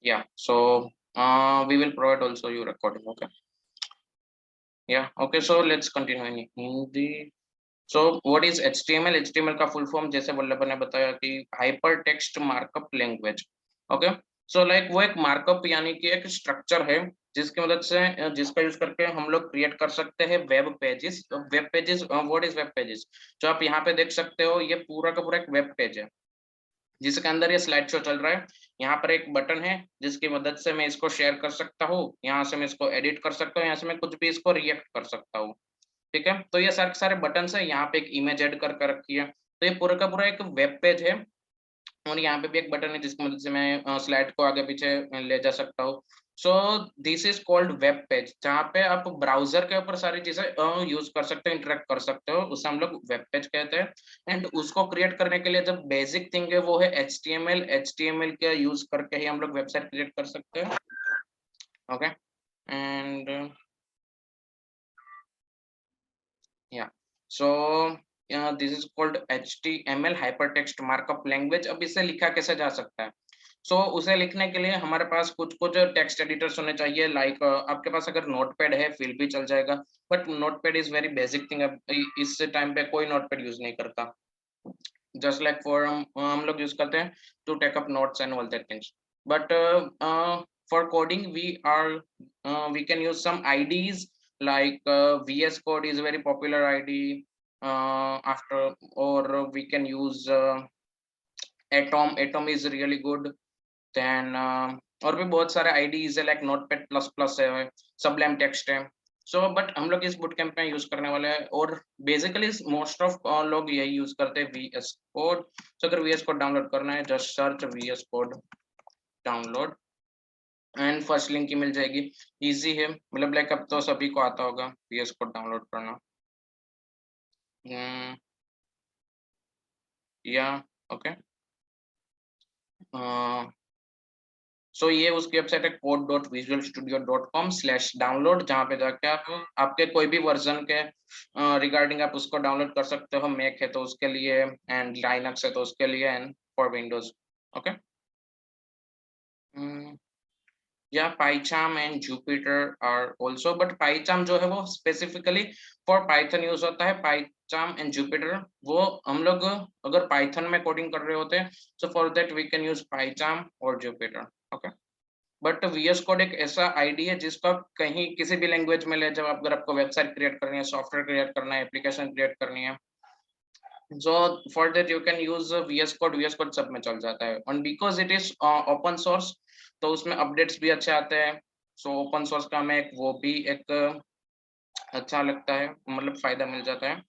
Yeah, so we will provide also your recording. Okay. Yeah, okay, so let's continue in Hindi. So what is HTML? HTML का full form जैसे वल्लभ ने बताया कि hyper text markup language. Okay, so like वो एक markup यानी कि एक स्ट्रक्चर है जिसकी मदद से जिसका यूज करके हम लोग क्रिएट कर सकते हैं web pages. Web pages, what is web pages? जो आप यहाँ पे देख सकते हो, ये पूरा का पूरा एक वेब पेज है जिसके अंदर ये स्लाइड शो चल रहा है. यहाँ पर एक बटन है जिसकी मदद से मैं इसको शेयर कर सकता हूँ, यहाँ से मैं इसको एडिट कर सकता हूँ, यहाँ से मैं कुछ भी इसको रिएक्ट कर सकता हूँ. ठीक है, तो ये सारे सारे बटन्स है. यहाँ पे एक इमेज ऐड कर रखी है, तो ये पूरा का पूरा एक वेब पेज है. और यहाँ पे भी एक बटन है जिसकी मदद से मैं स्लाइड को आगे पीछे ले जा सकता हूँ. सो this is called web page, जहाँ पे आप ब्राउजर के ऊपर सारी चीजें यूज कर सकते हो, इंटरेक्ट कर सकते हो, उसे हम लोग वेब पेज कहते हैं. एंड उसको क्रिएट करने के लिए जब बेसिक थिंग है वो है HTML. HTML के यूज करके ही हम लोग वेबसाइट क्रिएट कर सकते हैं. ओके, एंड या सो this is called HTML, hypertext markup language. अब इसे लिखा कैसे जा सकता है? सो उसे लिखने के लिए हमारे पास कुछ कुछ टेक्स्ट एडिटर्स होने चाहिए. लाइक आपके पास अगर नोटपैड है फिर भी चल जाएगा, but notepad is very basic thing. अब इस टाइम पे कोई नोटपैड यूज नहीं करता. जस्ट लाइक फॉर हम लोग यूज करते हैं to take up notes and all that things. But for coding we can use some IDs like VS Code is a very popular ID. After, or we can use Atom. Atom is really good. Then और भी बहुत सारे IDs है, like notepad plus plus है, Sublime text है. So but हम लोग इस बुट कैंप में यूज करने वाले हैं, और बेसिकली मोस्ट ऑफ लोग यही यूज करते हैं, VS कोड. सो अगर VS कोड डाउनलोड करना है, just search VS code download and first link ही मिल जाएगी. इजी है, मतलब लाइक अब तो सभी को आता होगा VS कोड डाउनलोड करना. या ओके, सो ये उसकी वेबसाइट है code.visualstudio.com/download, जहाँ पे जाके आप आपके कोई भी वर्जन के रिगार्डिंग आप उसको डाउनलोड कर सकते हो. मैक है तो उसके लिए, एंड लाइनक्स है तो उसके लिए, एंड फॉर विंडोज. ओके, या PyCharm एंड Jupyter are also, but PyCharm जो है वो स्पेसिफिकली फॉर पाइथन यूज होता है. PyCharm एंड Jupyter वो हम लोग अगर पाइथन में कोडिंग कर रहे होते हैं, so for that we can use PyCharm और Jupyter. Okay, but VS code एक ऐसा आईडी है जिसको आप कहीं किसी भी लैंग्वेज में ले जाओ. अगर आपको वेबसाइट क्रिएट करनी है, सॉफ्टवेयर क्रिएट करना है, एप्लीकेशन क्रिएट करनी है, so for that you can use VS Code. VS Code सब में चल जाता है, and because it is open source, तो उसमें अपडेट्स भी अच्छे आते हैं. so open source का हमें एक वो भी एक अच्छा लगता है, मतलब फायदा मिल जाता है.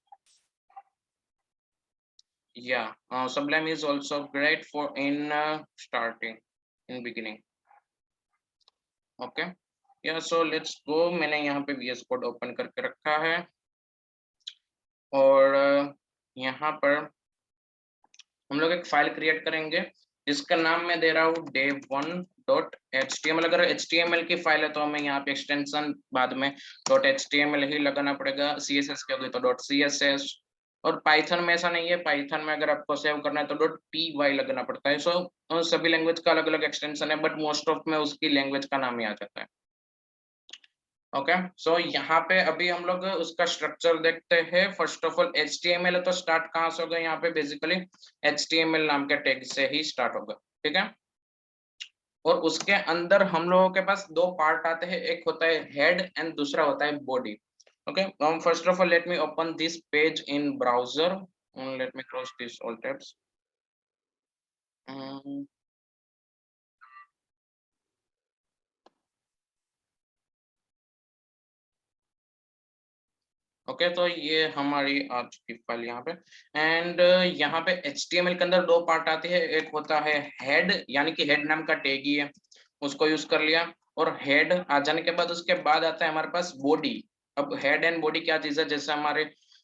yeah, Sublime is also great for in starting, in beginning. okay, yeah, so let's go. मैंने यहाँ पे VS Code ओपन करके रखा है, और यहाँ पर हम लोग एक फाइल क्रिएट करेंगे जिसका नाम मैं दे रहा हूँ day1.html. अगर HTML की फाइल है तो हमें यहाँ पे एक्सटेंशन बाद में .html ही लगाना पड़ेगा. CSS की होगी तो .css. और पाइथन में ऐसा नहीं है. पाइथन में अगर आपको सेव करना है तो .py लगना पड़ता है. सो सभी लैंग्वेज का अलग अलग एक्सटेंशन है, बट मोस्ट ऑफ में उसकी लैंग्वेज का नाम ही आ जाता है. ओके, सो यहाँ पे अभी हम लोग उसका स्ट्रक्चर देखते हैं. फर्स्ट ऑफ ऑल HTML है तो स्टार्ट कहाँ से होगा? यहाँ पे बेसिकली HTML नाम के टैग से ही स्टार्ट होगा. ठीक है, और उसके अंदर हम लोगों के पास दो पार्ट आते हैं, एक होता है हेड एंड दूसरा होता है body. Okay, first of all let me open this page in browser, let me close this all tabs. Okay, तो ये हमारी आ चुकी फाइल यहाँ पे. एंड यहाँ पे HTML के अंदर दो पार्ट आते हैं. एक होता है हेड, यानी कि हेड नाम का टैग ही है, उसको यूज कर लिया. और हेड आ जाने के बाद उसके बाद आता है हमारे पास बॉडी. अब हेड एंड बॉडी क्या चीज है? जैसे हमारे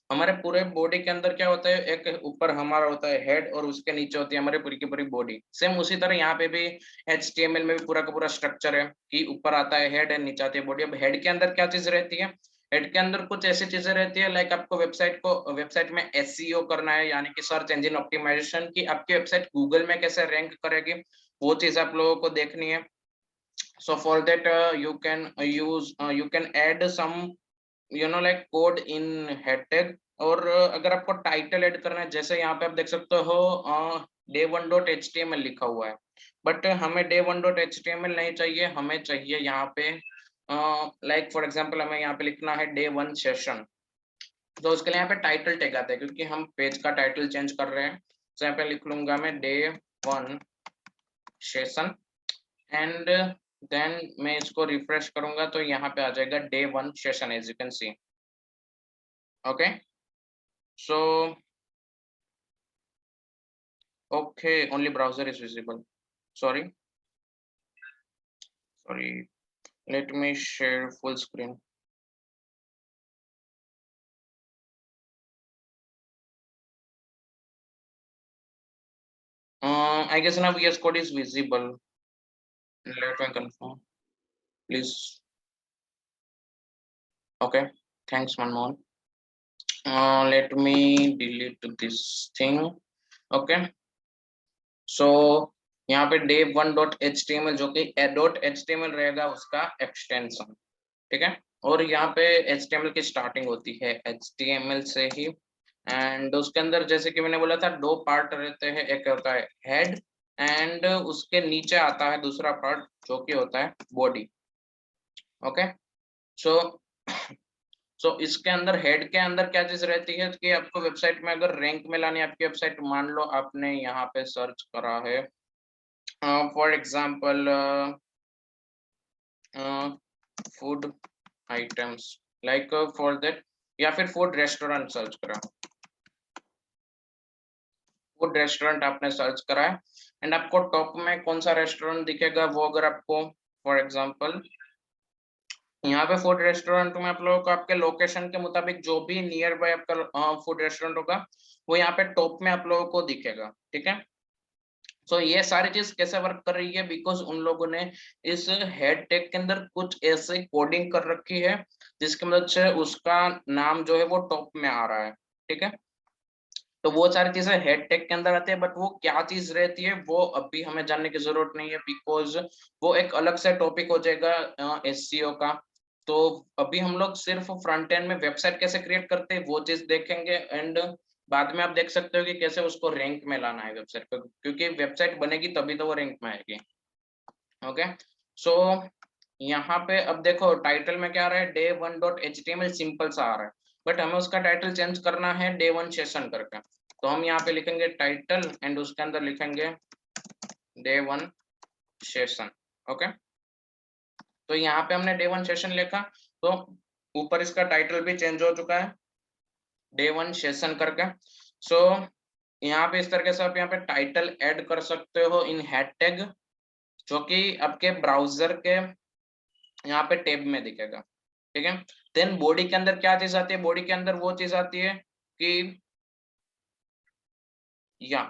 हमारे पूरे बॉडी के अंदर क्या होता है, एक ऊपर हमारा होता है हेड और उसके नीचे होती है हमारी पूरी की पूरी बॉडी. सेम उसी तरह यहाँ पे भी HTML में भी पूरा का पूरा स्ट्रक्चर है कि ऊपर आता है हेड एंड नीचे आती है बॉडी. अब हेड के अंदर क्या चीज रहती है? हेड के अंदर कुछ ऐसी चीजें रहती है, लाइक आपको वेबसाइट में SEO करना है, यानी कि सर्च इंजन ऑप्टिमाइजेशन, की आपकी वेबसाइट गूगल में कैसे रैंक करेगी, वो चीज आप लोगों को देखनी है. So for that you can use you can add some like code in head tag. और अगर आपको टाइटल ऐड करना है, जैसे यहाँ पे आप देख सकते हो day1.html लिखा हुआ है, बट हमें day1.html नहीं चाहिए, हमें चाहिए यहाँ पे लाइक फॉर एग्जांपल हमें यहाँ पे लिखना है day1 सेशन। तो उसके लिए यहाँ पे टाइटल टैग आता है, क्योंकि हम पेज का टाइटल चेंज कर रहे हैं। तो यहाँ पे लिख लूंगा मैं day1 सेशन, एंड देन मैं इसको रिफ्रेश करूंगा तो यहाँ पे आ जाएगा day1 session, as you can see. Okay, so okay, only browser is visible. Sorry, let me share full screen. I guess now VS Code is visible. Let me confirm, please. Okay, thanks Manmohan. Let me delete this thing. Okay, so यहाँ पे day1.html जो कि .html रहेगा उसका extension, ठीक है। और यहाँ पे HTML की स्टार्टिंग होती है HTML से ही, एंड उसके अंदर जैसे कि मैंने बोला था दो पार्ट रहते हैं, एक होता है हेड एंड उसके नीचे आता है दूसरा पार्ट जो कि होता है बॉडी। ओके, सो सो इसके अंदर हेड के अंदर क्या चीज रहती है कि आपको वेबसाइट में अगर रैंक में लानी है आपकी वेबसाइट, मान लो आपने यहाँ पे सर्च करा है for example food items, like for that, या फिर फूड रेस्टोरेंट सर्च करा, फूड रेस्टोरेंट आपने सर्च करा है, एंड आपको टॉप में कौन सा रेस्टोरेंट दिखेगा, वो अगर आपको फॉर एग्जांपल यहाँ पे फूड रेस्टोरेंट में आप लोगों को आपके लोकेशन के मुताबिक जो भी नियर बाय आपका फूड रेस्टोरेंट होगा वो यहाँ पे टॉप में आप लोगों को दिखेगा, ठीक है। तो ये सारी चीज कैसे वर्क कर रही है, बिकॉज उन लोगों ने इस हेड टैग के अंदर कुछ ऐसे कोडिंग कर रखी है जिसकी मदद से उसका नाम जो है वो टॉप में आ रहा है, ठीक है। तो वो सारी चीजें हेड टेक के अंदर आती है, बट वो क्या चीज रहती है वो अभी हमें जानने की जरूरत नहीं है, बिकॉज वो एक अलग से टॉपिक हो जाएगा एससीओ का। तो अभी हम लोग सिर्फ फ्रंट एंड में वेबसाइट कैसे क्रिएट करते हैं वो चीज देखेंगे, एंड बाद में आप देख सकते हो कि कैसे उसको रैंक में लाना है वेबसाइट को, क्योंकि वेबसाइट बनेगी तभी तो वो रैंक में आएगी। ओके, सो यहाँ पे अब देखो टाइटल में क्या आ रहा है, day1.html सिंपल सा आ रहा है, बट हमें उसका टाइटल चेंज करना है day1 सेशन करके। तो हम यहाँ पे लिखेंगे टाइटल एंड उसके अंदर लिखेंगे day1 सेशन। ओके, तो यहाँ पे हमने day1 सेशन लिखा, तो ऊपर इसका टाइटल भी चेंज हो चुका है day1 सेशन करके। सो यहाँ पे इस तरीके से आप यहाँ पे टाइटल ऐड कर सकते हो इन हेड टैग, जो कि आपके ब्राउजर के यहाँ पे टेब में दिखेगा, ठीक है। देन बॉडी के अंदर क्या चीज आती है, बॉडी के अंदर वो चीज आती है कि या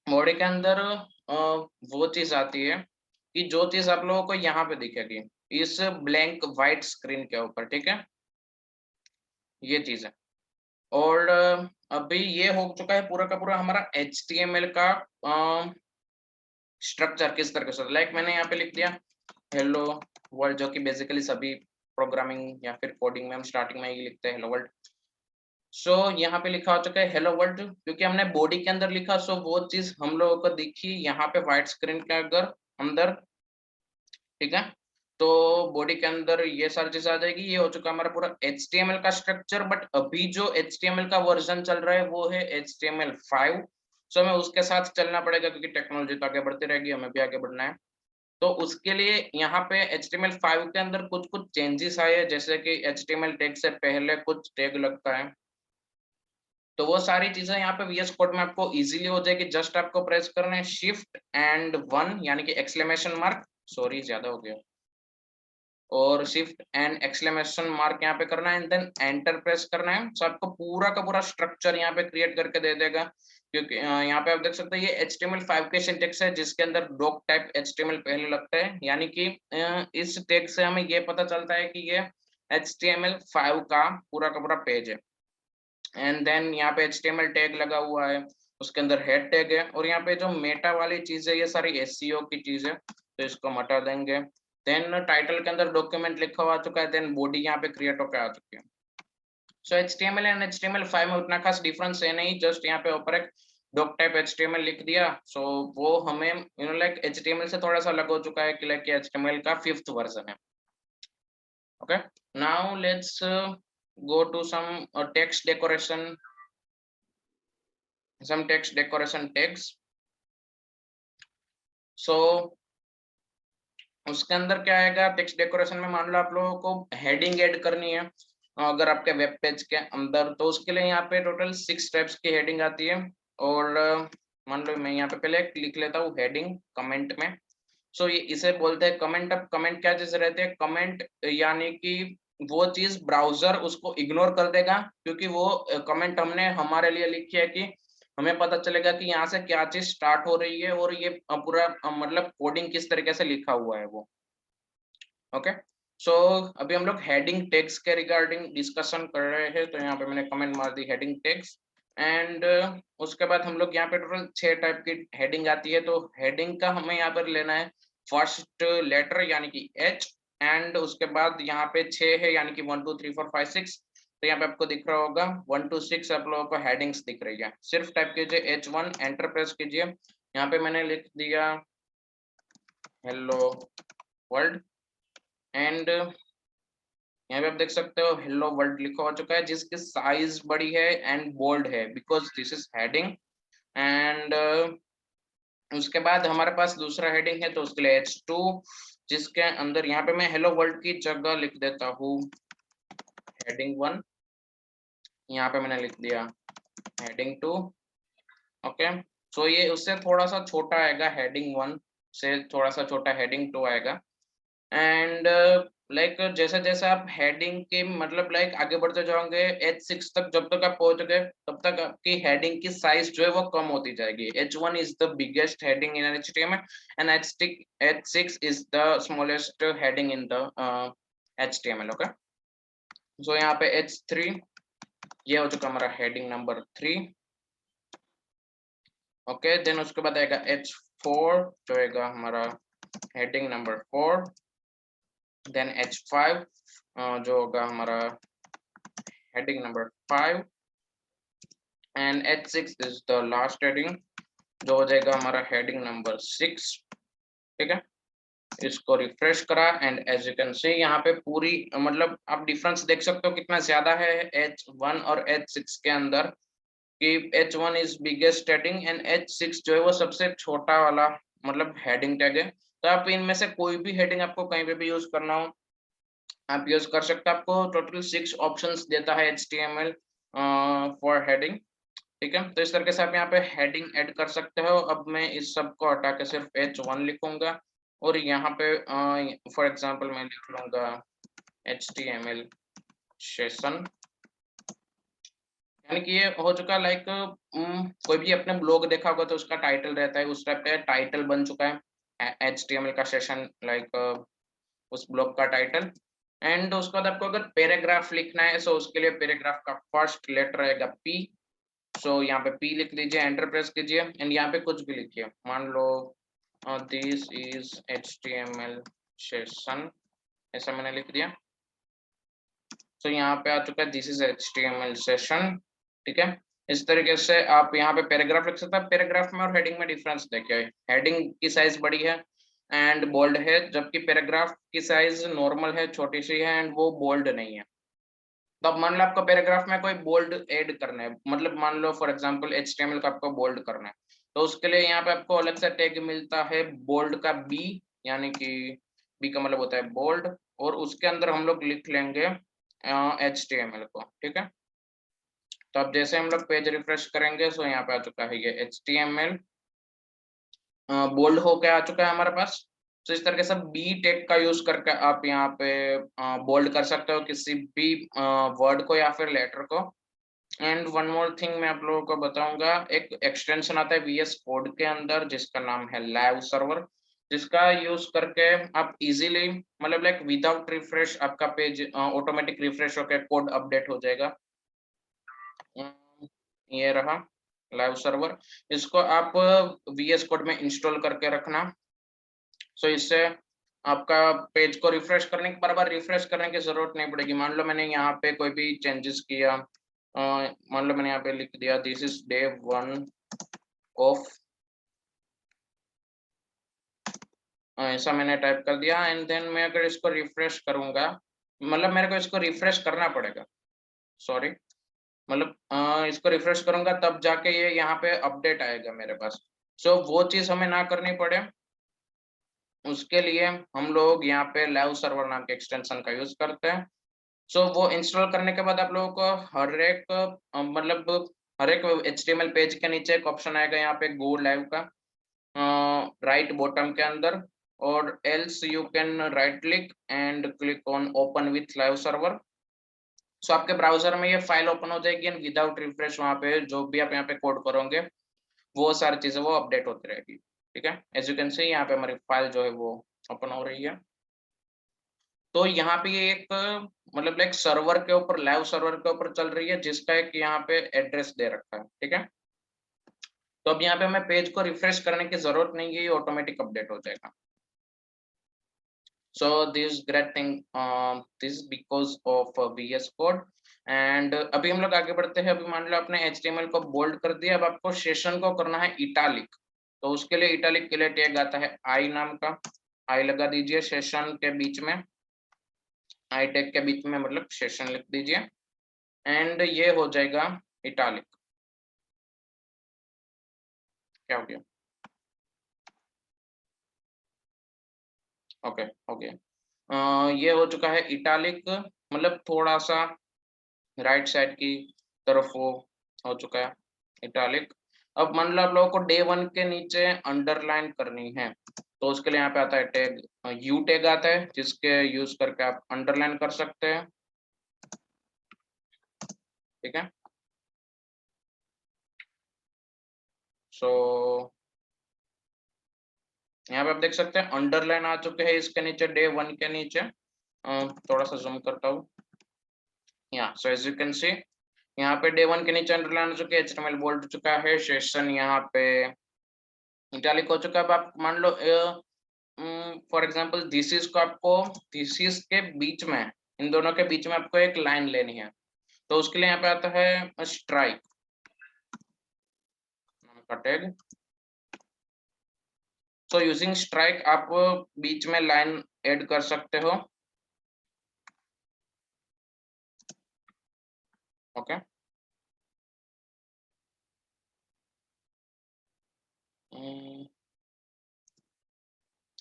बॉडी के अंदर वो चीज आती है कि जो चीज आप लोगों को यहाँ पे दिखेगी इस ब्लैंक व्हाइट स्क्रीन के ऊपर, ठीक है, ये चीज है। और अभी ये हो चुका है पूरा का पूरा हमारा HTML का स्ट्रक्चर किस तरह से, लाइक मैंने यहाँ पे लिख दिया हेलो वर्ल्ड, जो कि बेसिकली सभी प्रोग्रामिंग या फिर कोडिंग में हम स्टार्टिंग में ही लिखते हैं हेलो वर्ल्ड। सो यहाँ पे लिखा हो चुका है हेलो वर्ल्ड, क्योंकि हमने बॉडी के अंदर लिखा, सो वो चीज हम लोगों को दिखी यहाँ पे व्हाइट स्क्रीन के अंदर, ठीक है। तो बॉडी के अंदर ये सारी चीज आ जाएगी, ये हो चुका हमारा पूरा HTML का स्ट्रक्चर। बट अभी जो HTML का वर्जन चल रहा है वो है HTML5, सो हमें उसके साथ चलना पड़ेगा क्योंकि टेक्नोलॉजी तो आगे बढ़ती रहेगी, हमें भी आगे बढ़ना है। तो उसके लिए यहाँ पे HTML5 के अंदर कुछ कुछ चेंजेस आए हैं, जैसे कि HTML टैग से पहले कुछ टैग लगता है, तो वो सारी चीजें यहाँ पे VS कोड में आपको इजीली हो जाएगी। जस्ट आपको प्रेस करना है शिफ्ट एंड 1 यानी कि एक्सक्लेमेशन मार्क, सॉरी ज्यादा हो गया, और शिफ्ट एंड एक्सक्लेमेशन मार्क यहाँ पे करना है, एंड देन एंटर प्रेस करना है। सो आपको पूरा का पूरा स्ट्रक्चर यहाँ पे क्रिएट करके दे देगा, क्योंकि यहाँ पे आप देख सकते हैं ये HTML5 के सिंटेक्स है जिसके अंदर डॉक टाइप HTML पहले लगता है, यानी कि इस टैग से हमें ये पता चलता है कि ये HTML5 का पूरा पेज है। एंड देन यहाँ पे HTML टैग लगा हुआ है, उसके अंदर हेड टैग है, और यहाँ पे जो मेटा वाली चीज है ये सारी एसईओ की चीज है, तो इसको हम हटा देंगे। देन टाइटल के अंदर डॉक्यूमेंट लिखा हुआ आ चुका है, देन बॉडी यहाँ पे क्रिएट होकर आ चुकी है। सो HTML एंड HTML5 में उतना खास डिफरेंस है नहीं, जस्ट यहाँ पे ऊपर एक डॉक टाइप HTML लिख दिया। सो वो हमें लाइक HTML से थोड़ा सा अलग हो चुका है कि लाइक HTML का 5th वर्जन है। Okay, now let's go to some text decoration, some text decoration tags. So उसके अंदर क्या आएगा टेक्स्ट डेकोरेशन में, मान लो आप लोगों को हेडिंग ऐड करनी है अगर आपके वेब पेज के अंदर, तो उसके लिए यहाँ पे टोटल 6 टाइप्स की हेडिंग आती है। और मान लो मैं यहाँ पे पहले लिख लेता हूँ हेडिंग कमेंट में। सो ये इसे बोलते हैं कमेंट। अब कमेंट क्या चीज रहते हैं, कमेंट यानी कि वो चीज ब्राउजर उसको इग्नोर कर देगा, क्योंकि वो कमेंट हमने हमारे लिए लिखी है कि हमें पता चलेगा कि यहाँ से क्या चीज स्टार्ट हो रही है, और ये पूरा मतलब कोडिंग किस तरीके से लिखा हुआ है वो। ओके, सो अभी हम लोग हेडिंग टैग्स के रिगार्डिंग डिस्कशन कर रहे हैं, तो यहाँ पे मैंने कमेंट मार दी हेडिंग टैग्स। एंड उसके बाद हम लोग यहाँ पे टोटल 6 टाइप की हेडिंग आती है, तो हेडिंग का हमें यहाँ पर लेना है फर्स्ट लेटर यानी कि H, एंड उसके बाद यहाँ पे 6 है यानी कि 1 2 3 4 5 6। तो यहाँ पे आपको दिख रहा होगा 1 to 6 आप लोगों को हेडिंग्स दिख रही है। सिर्फ टाइप कीजिए H1, एंटर प्रेस कीजिए। यहाँ पे मैंने लिख दिया हेलो वर्ल्ड, एंड यहाँ पे आप देख सकते हो हेलो वर्ल्ड लिखा हो चुका है, जिसकी साइज बड़ी है एंड बोल्ड है, because this is heading. And उसके बाद हमारे पास दूसरा हेडिंग है, तो उसके लिए H2, जिसके अंदर यहाँ पे मैं हेलो वर्ल्ड की जगह लिख देता हूँ हेडिंग 1। यहाँ पे मैंने लिख दिया हेडिंग 2। ओके, सो ये उससे थोड़ा सा छोटा आएगा, हेडिंग 1 से थोड़ा सा छोटा हेडिंग 2 आएगा। एंड लाइक जैसे जैसे आप हेडिंग के मतलब लाइक आगे बढ़ते जाओगे H6 तक, जब तक आप पहुंच गए तब तक आपकी हेडिंग की साइज जो है वो कम होती जाएगी। H1 is the biggest heading in HTML and H6 is the smallest heading in the HTML। Okay, so यहाँ पे H3 ये हो चुका हमारा हेडिंग नंबर 3। ओके, देन उसके बाद आएगा H4 जो आएगा हमारा हेडिंग नंबर 4। देन H5 जो होगा हमारा heading number 5, and H6 is the last heading जो हो जाएगा हमारा हेडिंग नंबर 6। ठीक है, इसको रिफ्रेश करा, and as you can see यहाँ पे पूरी मतलब आप डिफरेंस देख सकते हो कितना ज्यादा है H1 और H6 के अंदर, कि H1 is biggest heading and H6 जो है वो सबसे छोटा वाला मतलब हेडिंग टैग है। तो आप इनमें से कोई भी हेडिंग आपको कहीं पे भी यूज करना हो आप यूज कर सकते हैं। आपको टोटल 6 ऑप्शंस देता है HTML फॉर हेडिंग। ठीक है, तो इस तरीके से आप यहाँ पे हेडिंग ऐड कर सकते हो। अब मैं इस सब को हटा के सिर्फ H1 लिखूंगा, और यहाँ पे फॉर एग्जांपल मैं लिख लूंगा HTML सेशन, यानी कि ये हो चुका लाइक कोई भी अपने ब्लॉग देखा होगा तो उसका टाइटल रहता है, उस टाइप का टाइटल बन चुका है HTML का सेशन, लाइक उस ब्लॉग का टाइटल। एंड उसके बाद आपको अगर पैराग्राफ लिखना है, सो उसके लिए पैराग्राफ का फर्स्ट लेटर रहेगा P। सो यहाँ पे P लिख लीजिए, एंटर प्रेस कीजिए, एंड यहाँ पे कुछ भी लिखिए, मान लो दिस इज HTML सेशन, ऐसा मैंने लिख दिया। तो यहाँ पे आ चुका है दिस इज HTML सेशन। ठीक है, इस तरीके से आप यहाँ पे पैराग्राफ लिख सकते हैं। पैराग्राफ में और हेडिंग में डिफरेंस देखिए, हेडिंग की साइज बड़ी है एंड बोल्ड है, जबकि पैराग्राफ की साइज नॉर्मल है, छोटी सी है, एंड वो बोल्ड नहीं है। तो अब मान लो आपको पैराग्राफ में कोई बोल्ड ऐड करना है, मतलब मान लो फॉर एग्जांपल HTML का आपको बोल्ड करना है, तो उसके लिए यहाँ पे आपको अलग से टैग मिलता है बोल्ड का B, यानी कि B का मतलब होता है बोल्ड, और उसके अंदर हम लोग लिख लेंगे HTML को। ठीक है, तो अब जैसे हम लोग पेज रिफ्रेश करेंगे, सो यहाँ पे आ चुका है ये HTML बोल्ड होके आ चुका है हमारे पास। तो इस तरीके से बी टैग का यूज करके आप यहाँ पे बोल्ड कर सकते हो किसी भी वर्ड को या फिर लेटर को। एंड वन मोर थिंग मैं आप लोगों को बताऊंगा, एक एक्सटेंशन आता है VS कोड के अंदर जिसका नाम है लाइव सर्वर, जिसका यूज करके आप इजीली मतलब लाइक विदाउट रिफ्रेश आपका पेज ऑटोमेटिक रिफ्रेश होकर कोड अपडेट हो जाएगा। ये रहा। लाइव सर्वर, इसको आप VS कोड में इंस्टॉल करके रखना। सो इससे आपका पेज को रिफ्रेश करने बार बार रिफ्रेश करने की जरूरत नहीं पड़ेगी। मान लो मैंने यहाँ पे कोई भी चेंजेस किया, मान लो मैंने यहाँ पे लिख दिया दिस इज डे 1 ऑफ, ऐसा मैंने टाइप कर दिया एंड देन मैं अगर इसको रिफ्रेश करूंगा, मतलब मेरे को इसको रिफ्रेश करना पड़ेगा, सॉरी, मतलब इसको रिफ्रेश करूंगा तब जाके ये यहाँ पे अपडेट आएगा मेरे पास। सो वो चीज हमें ना करनी पड़े, उसके लिए हम लोग यहाँ पे लाइव सर्वर नाम के एक्सटेंशन का यूज करते हैं। सो वो इंस्टॉल करने के बाद आप लोगों को हर एक मतलब हर एक HTML पेज के नीचे एक ऑप्शन आएगा यहाँ पे गो लाइव का, राइट बॉटम के अंदर, और else you can right click and click on open with live server. So आपके ब्राउजर में ये फाइल ओपन हो जाएगी एंड विदाउट रिफ्रेश वहाँ पे जो भी आप यहाँ पे कोड करोगे वो सारी चीजें वो अपडेट होती रहेगी। ठीक है, एज यू कैन सी यहाँ पे हमारी फाइल जो है वो ओपन हो रही है। तो यहाँ पे ये एक मतलब एक सर्वर के ऊपर, लाइव सर्वर के ऊपर चल रही है जिसका एक यहाँ पे एड्रेस दे रखा है। ठीक है, तो अब यहाँ पे हमें पेज को रिफ्रेश करने की जरूरत नहीं है, ये ऑटोमेटिक अपडेट हो जाएगा। So this great thing, this because of VS Code। And अभी हम लोग आगे बढ़ते हैं। अभी मान लो आपने HTML को बोल्ड कर दिया, अब आपको सेशन को करना है इटालिक। तो उसके लिए इटालिक के लिए टैग आता है आई नाम का, आई लगा दीजिए सेशन के बीच में, आई टैग के बीच में मतलब सेशन लिख दीजिए एंड ये हो जाएगा इटालिक। क्या हो गया? ओके ओके, ये हो चुका है इटालिक, मतलब थोड़ा सा राइट साइड की तरफ वो हो चुका है इटालिक। अब मान लो आप लोगों को डे 1 के नीचे अंडरलाइन करनी है, तो उसके लिए यहाँ पे आता है टैग, यू टैग आता है जिसके यूज करके आप अंडरलाइन कर सकते हैं। ठीक है, सो यहाँ पे आप देख सकते हैं अंडरलाइन आ चुके हैं इसके नीचे, डे 1 के नीचे। थोड़ा सा जूम करता हूँ, यहाँ so as you can see यहाँ पे डे 1 के नीचे अंडरलाइन हो चुके हैं, HTML बोल्ड हो चुका है, सेशन यहाँ पे इटालिक हो चुका है। अब आप मान लो फॉर एग्जांपल दिस इज को आपको दिस इज के बीच में, इन दोनों के बीच में आपको एक लाइन लेनी है, तो उसके लिए यहाँ पे आता है स्ट्राइक नाम का टैग। सो यूजिंग स्ट्राइक आप बीच में लाइन ऐड कर सकते हो। Okay,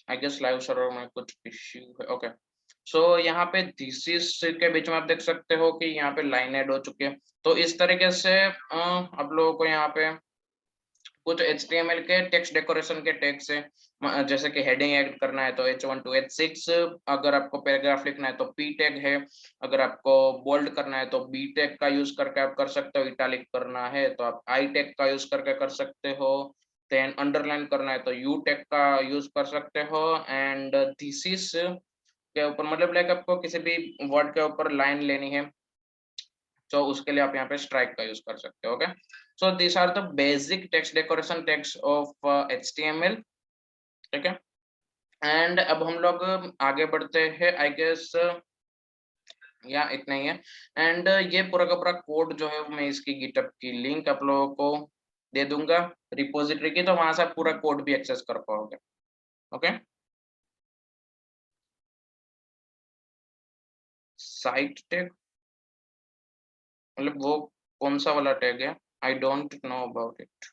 I guess live server में कुछ इश्यू है। ओके, सो यहाँ पे दिस इज के बीच में आप देख सकते हो कि यहाँ पे लाइन ऐड हो चुकी है। तो इस तरीके से आप लोगों को यहाँ पे कुछ HTML के टेक्स्ट डेकोरेशन के टैग से, जैसे कि हेडिंग ऐड करना है तो H1 to H6, अगर आपको पैराग्राफ लिखना है तो P टैग है, अगर आपको बोल्ड करना है तो B टैग का यूज करके आप कर सकते हो, इटालिक करना है तो आप I टैग का यूज करके कर सकते हो, देन अंडरलाइन करना है तो U टैग का यूज कर सकते हो, एंड थीसिस के ऊपर मतलब लाइक आपको किसी भी वर्ड के ऊपर लाइन लेनी है तो उसके लिए आप यहाँ पे स्ट्राइक का यूज कर सकते हो। Okay, so this are the basic text decoration tags of HTML। ठीक है, एंड अब हम लोग आगे बढ़ते हैं, आई गेस या इतना ही है। एंड ये पूरा का पूरा कोड जो है मैं इसकी गिटहब की लिंक आप लोगों को दे दूंगा रिपोजिटरी की, तो वहां से आप पूरा कोड भी एक्सेस कर पाओगे। ओके, साइट टैग मतलब वो कौन सा वाला टैग है? I don't know about it.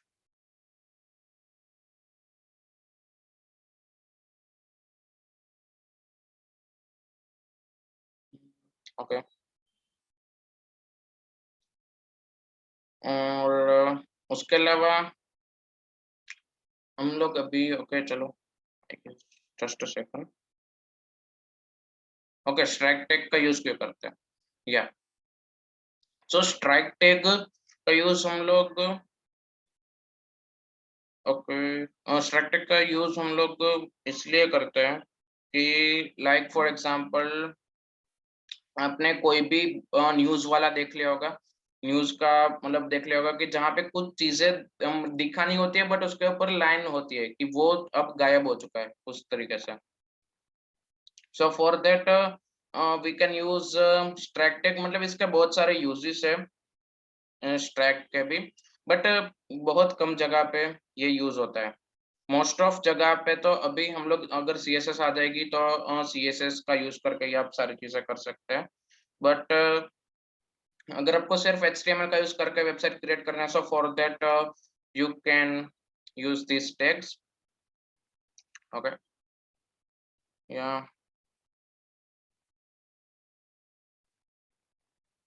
Okay, और उसके अलावा हम लोग अभी ओके चलो just a second. Okay, strike tag का यूज क्यों करते हैं? या सो स्ट्राइक टैग का यूज हम लोग, ओके, स्ट्राइक टैग का यूज हम लोग इसलिए करते हैं कि लाइक फॉर एग्जांपल आपने कोई भी न्यूज वाला देख लिया होगा, न्यूज का मतलब देख लिया होगा कि जहाँ पे कुछ चीजें दिखा नहीं होती है बट उसके ऊपर लाइन होती है कि वो अब गायब हो चुका है उस तरीके से। So for that we can use strike मतलब इसके बहुत सारे यूजेस है स्ट्रैक के भी, बट बहुत कम जगह पे ये यूज होता है। मोस्ट ऑफ जगह पे तो अभी हम लोग अगर CSS आ जाएगी तो CSS का यूज करके ही आप सारी चीजें कर सकते हैं। बट अगर आपको सिर्फ HTML का यूज करके वेबसाइट क्रिएट करना है, सो for that you can use this tags. Okay, या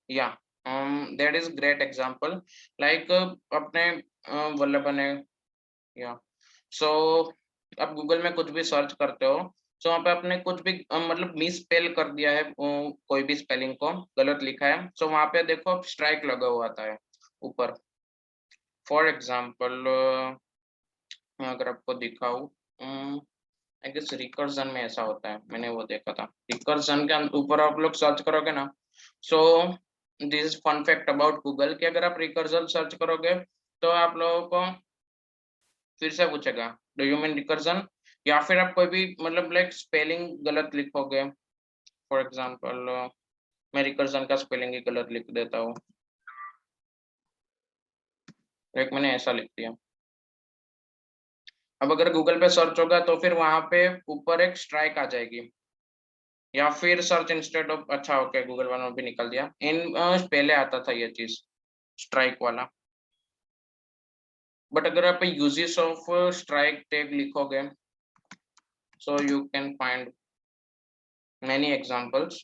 या that is great example, like अपने वल्लभ ने, या सो आप गूगल में कुछ भी सर्च करते हो, सो वहाँ पे आपने कुछ भी मतलब मिस स्पेल कर दिया है, कोई भी स्पेलिंग को गलत लिखा है, सो वहाँ पे देखो स्ट्राइक लगा हुआ आता है ऊपर। फॉर एग्जाम्पल मैं अगर आपको दिखाऊं, आई गेस रिकर्जन में ऐसा होता है, मैंने वो देखा था। रिकर्जन के ऊपर आप लोग सर्च करोगे ना, so this is fun fact about Google कि अगर आप रिकर्जन सर्च करोगे तो आप लोगों को फिर से पूछेगा डू यू मीन रिकर्जन, या फिर आप कोई भी मतलब लाइक स्पेलिंग गलत लिखोगे। फॉर एग्जांपल मैं रिकर्जन का स्पेलिंग ही गलत लिख देता हूँ, लाइक मैंने ऐसा लिख दिया। अब अगर गूगल पे सर्च होगा तो फिर वहां पे ऊपर एक स्ट्राइक आ जाएगी, या फिर सर्च इंस्टेड ऑफ, अच्छा ओके गूगल वालों ने भी निकल दिया इन पहले आता था ये चीज स्ट्राइक वाला। बट अगर आप यूजेस ऑफ स्ट्राइक टैग लिखोगे, सो you can find many examples।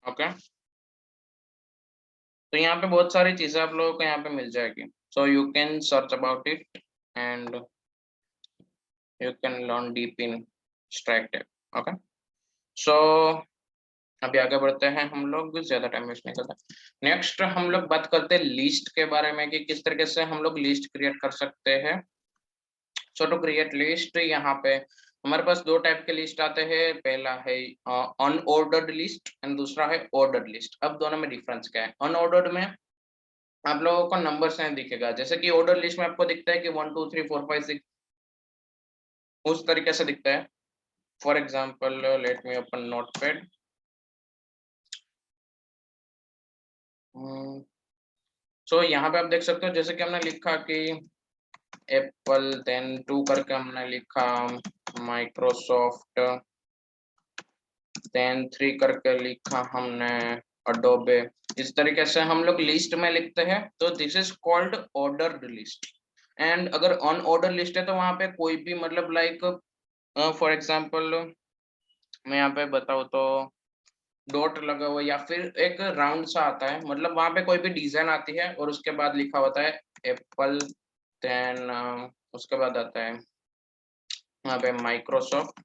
Okay, तो यहाँ पे बहुत सारी चीजें आप लोगों को यहाँ पे मिल जाएगी, so you can search about it and you can learn deep in strike tag. Okay, so अभी आगे बढ़ते हैं, हम लोग ज्यादा टाइम वेस्ट नहीं करते। नेक्स्ट हम लोग बात करते हैं लिस्ट के बारे में कि किस तरीके से हम लोग लिस्ट क्रिएट कर सकते हैं। सो टू क्रिएट लिस्ट, यहाँ पे हमारे पास दो टाइप के लिस्ट आते हैं, पहला है अनऑर्डर्ड लिस्ट एंड दूसरा है ऑर्डर्ड लिस्ट। अब दोनों में डिफरेंस क्या है? अनऑर्डर्ड में आप लोगों को नंबर्स नहीं दिखेगा, जैसे कि ऑर्डर लिस्ट में आपको दिखता है कि 1 2 3 4 5 6 उस तरीके से दिखता है। For example let me open notepad. So यहाँ पे आप देख सकते हो जैसे कि हमने लिखा कि एप्पल, देन 2 करके हमने लिखा माइक्रोसॉफ्ट, देन 3 करके लिखा हमने अडोबे। इस तरीके से हम लोग लिस्ट में लिखते हैं, तो this is called ordered list. And अगर अनऑर्डर लिस्ट है तो वहां पे कोई भी मतलब लाइक फॉर एग्जांपल मैं यहाँ पे बताऊँ तो डॉट लगा हुआ या फिर एक राउंड सा आता है, मतलब वहां पे कोई भी डिजाइन आती है और उसके बाद लिखा होता है एप्पल, देन उसके बाद आता है यहाँ पे माइक्रोसॉफ्ट।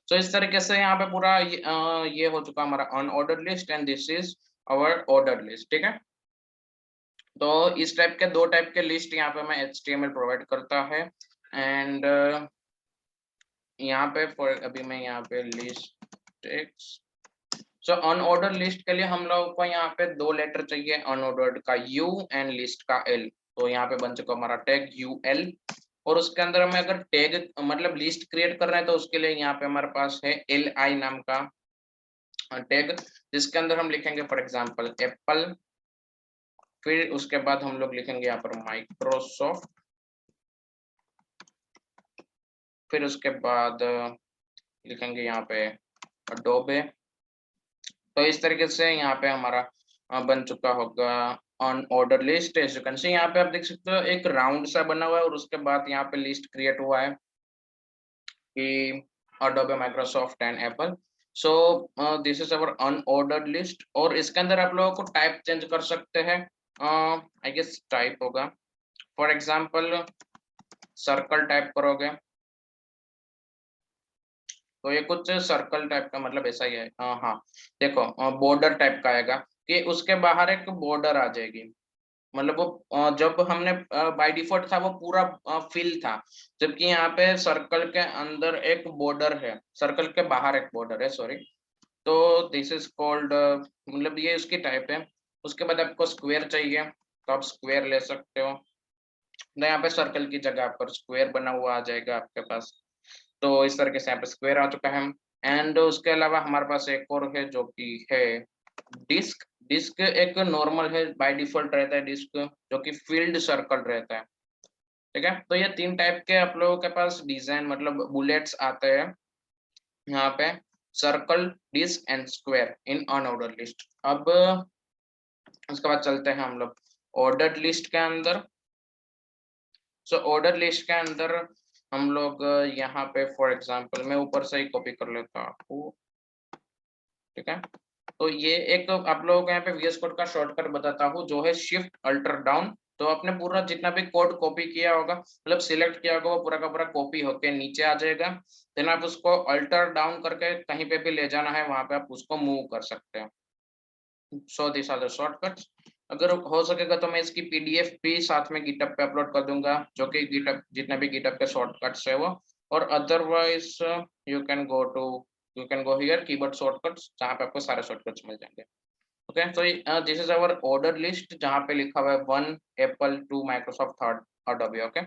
तो इस तरीके से यहाँ पे पूरा ये हो चुका हमारा unordered list and this is our ordered list. ठीक है, तो इस टाइप के दो टाइप के लिस्ट यहाँ पे मैं HTML प्रोवाइड करता है। एंड यहाँ पे फॉर अभी मैं यहाँ पे लिस्ट टेक्स्ट, सो अनऑर्डर्ड लिस्ट के लिए हम लोगों को यहाँ पे दो लेटर चाहिए, अनऑर्डर्ड का U एंड लिस्ट का L। तो यहाँ पे बन चुका हमारा टैग UL, और उसके अंदर हमें अगर टैग मतलब लिस्ट क्रिएट करना है तो उसके लिए यहाँ पे हमारे पास है LI नाम का टैग, जिसके अंदर हम लिखेंगे फॉर एग्जांपल एप्पल, फिर उसके बाद हम लोग लिखेंगे यहाँ पर माइक्रोसॉफ्ट, फिर उसके बाद लिखेंगे यहाँ पे अडोबे। तो इस तरीके से यहाँ पे हमारा बन चुका होगा unordered list. As you can see यहाँ पे आप देख सकते हो एक राउंड सा बना हुआ है और उसके बाद यहाँ पे लिस्ट क्रिएट हुआ है कि Adobe, Microsoft and Apple. So this is our unordered list, और इसके अंदर आप लोगों को टाइप चेंज कर सकते हैं। आई गेस टाइप होगा, फॉर एग्जांपल सर्कल टाइप करोगे तो ये कुछ सर्कल टाइप का मतलब ऐसा ही है। हाँ देखो बॉर्डर टाइप का आएगा कि उसके बाहर एक बॉर्डर आ जाएगी, मतलब वो जब हमने बाय डिफॉल्ट था वो पूरा फिल था, जबकि यहाँ पे सर्कल के अंदर एक बॉर्डर है, सर्कल के बाहर एक बॉर्डर है, सॉरी। तो दिस इज कॉल्ड, मतलब ये उसकी टाइप है। उसके बाद आपको स्क्वायर चाहिए, तो आप स्क्वायर ले सकते हो। तो यहाँ पे सर्कल की जगह पर स्क्वायर बना हुआ आ जाएगा आपके पास। तो इस तरीके से यहाँ पे स्क्वायर आ चुका है। एंड उसके अलावा हमारे पास एक और है जो कि है डिस्क। डिस्क एक नॉर्मल है, बाय डिफॉल्ट रहता है डिस्क, जो कि फील्ड सर्कल रहता है। ठीक है, तो ये 3 टाइप के आप लोगों के पास डिजाइन मतलब बुलेट्स आते हैं यहाँ पे, circle, disc and square in unorder list. अब उसके बाद चलते हैं हम लोग ऑर्डर्ड लिस्ट के अंदर। सो ऑर्डर लिस्ट के अंदर हम लोग यहाँ पे फॉर एग्जांपल मैं ऊपर से ही कॉपी कर लेता हूँ। ठीक है, तो ये एक आप लोगों को यहाँ पे VS कोड का शॉर्टकट बताता हूँ, जो है शिफ्ट अल्टर डाउन। तो आपने पूरा जितना भी कोड कॉपी किया होगा, मतलब सिलेक्ट किया होगा, वो पूरा का पूरा कॉपी होके नीचे आ जाएगा। देन आप उसको अल्टर डाउन करके कहीं पे भी ले जाना है, वहां पे आप उसको मूव कर सकते हो। So this are the shortcuts. अगर हो सकेगा तो मैं इसकी PDF भी साथ में गिटहब पे अपलोड कर दूंगा, जो कि गिटहब जितने भी गिटहब के शॉर्टकट्स है वो। और otherwise you can go to you can go here keyboard shortcuts, जहाँ पे आपको सारे शॉर्टकट्स मिल जाएंगे। Okay, so this is our order list, जहाँ पे लिखा हुआ है 1 Apple, 2 Microsoft, 3 Adobe। ओके,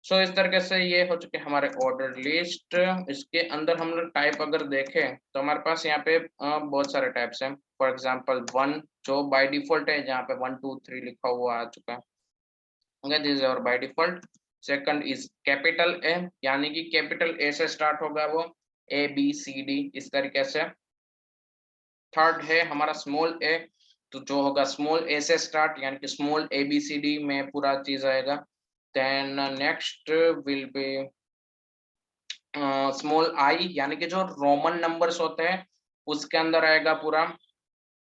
सो इस तरीके से ये हो चुके हमारे ऑर्डर लिस्ट। इसके अंदर हम लोग टाइप अगर देखें तो हमारे पास यहाँ पे बहुत सारे टाइप्स हैं। फॉर एग्जांपल 1 जो बाय डिफॉल्ट है, जहाँ पे 1 2 3 लिखा हुआ आ चुका है। Okay, this is our by default. Second is capital A, यानी कि कैपिटल ए से स्टार्ट होगा वो, ABCD इस तरीके से। थर्ड है हमारा स्मॉल ए, तो जो होगा स्मॉल ए से स्टार्ट, यानी कि स्मॉल ABCD में पूरा चीज आएगा। Then next will be small I, यानी कि जो रोमन नंबर्स होते हैं उसके अंदर आएगा पूरा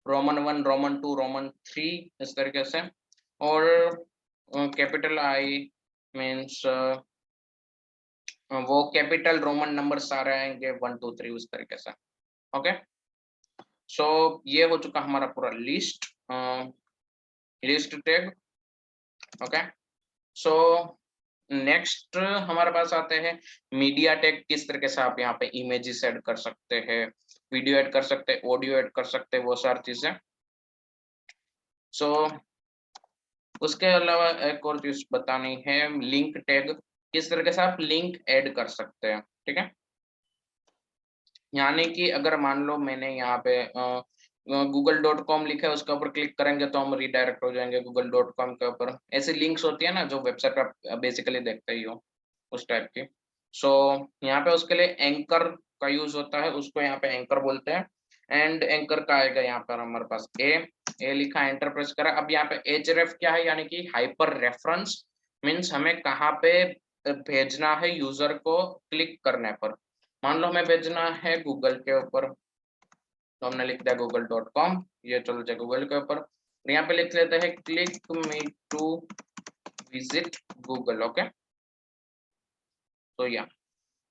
रोमन 1, रोमन 2, रोमन 3 इस तरीके से। और कैपिटल आई मीन्स वो कैपिटल रोमन नंबर सारे आएंगे 1 2 3 उस तरीके से। ओके, सो ये हो चुका हमारा पूरा list, list tag. Okay, so next हमारे पास आते हैं मीडिया टैग। किस तरीके से आप यहाँ पे इमेजेस ऐड कर सकते हैं, वीडियो ऐड कर सकते हैं, ऑडियो ऐड कर सकते हैं, वो सारी चीजें। सो उसके अलावा एक और चीज बतानी है, लिंक टैग। किस तरीके से आप लिंक ऐड कर सकते हैं। ठीक है, यानी कि अगर मान लो मैंने यहाँ पे google.com लिखा है, उसके ऊपर क्लिक करेंगे तो हम रिडायरेक्ट हो जाएंगे google.com के ऊपर। ऐसी लिंक्स होती है ना जो वेबसाइट पे आप बेसिकली देखते ही हो, उस टाइप की। सो यहाँ पे उसके लिए एंकर का यूज होता है, उसको यहाँ पे एंकर बोलते हैं। एंड एंकर का आएगा यहाँ पर हमारे पास ए लिखा, एंटर प्रेस करा। अब यहाँ पे href क्या है, यानी कि हाइपर रेफरेंस, मीन्स हमें कहाँ पे भेजना है यूजर को क्लिक करने पर। मान लो हमें भेजना है गूगल के ऊपर, तो हमने लिख दिया google.com, ये चलो जाए गूगल के ऊपर। यहाँ पे लिख लेते हैं click me to visit Google. Okay, तो या